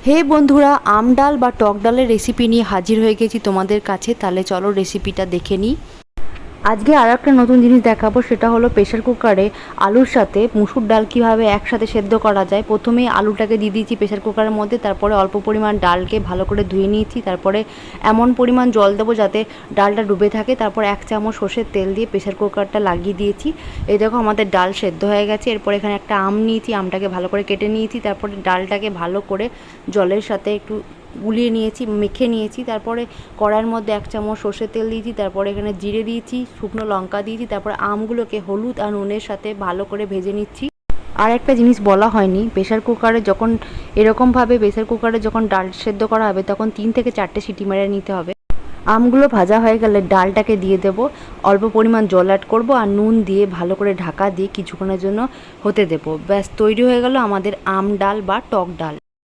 হে বন্ধুরা, আম ডাল বা টক ডালের রেসিপি নিয়ে হাজির হয়ে গেছি তোমাদের কাছে। তাহলে চলো রেসিপিটা দেখে নিই। আজকে আর একটা নতুন জিনিস দেখাবো, সেটা হলো প্রেশার কুকারে আলুর সাথে মুসুর ডাল কীভাবে একসাথে সেদ্ধ করা যায়। প্রথমেই আলুটাকে দিয়ে দিয়েছি প্রেশার কুকারের মধ্যে, তারপরে অল্প পরিমাণ ডালকে ভালো করে ধুয়ে নিয়েছি, তারপরে এমন পরিমাণ জল দেবো যাতে ডালটা ডুবে থাকে, তারপর 1 চামচ সর্ষের তেল দিয়ে প্রেশার কুকারটা লাগিয়ে দিয়েছি। এই দেখো আমাদের ডাল সেদ্ধ হয়ে গেছে। এরপর এখানে একটা আম নিয়েছি, আমটাকে ভালো করে কেটে নিয়েছি, তারপরে ডালটাকে ভালো করে জলের সাথে একটু গুলিয়ে নিয়েছি, মেখে নিয়েছি। তারপরে কড়াইয়ের মধ্যে 1 চামচ সর্ষের তেল দিয়েছি, তারপরে এখানে জিরে দিয়েছি, শুকনো লঙ্কা দিয়েছি, তারপরে আমগুলোকে হলুদ আর নুনের সাথে ভালো করে ভেজে নিচ্ছি। আর একটা জিনিস বলা হয়নি, প্রেশার কুকারে যখন এরকমভাবে প্রেশার কুকারে যখন ডাল সেদ্ধ করা হবে তখন 3 থেকে 4টে সিটি মেরে নিতে হবে। আমগুলো ভাজা হয়ে গেলে ডালটাকে দিয়ে দেব, অল্প পরিমাণ জল অ্যাড করব আর নুন দিয়ে ভালো করে ঢাকা দিয়ে কিছুক্ষণের জন্য হতে দেব। ব্যাস তৈরি হয়ে গেল আমাদের আম ডাল বা টক ডাল।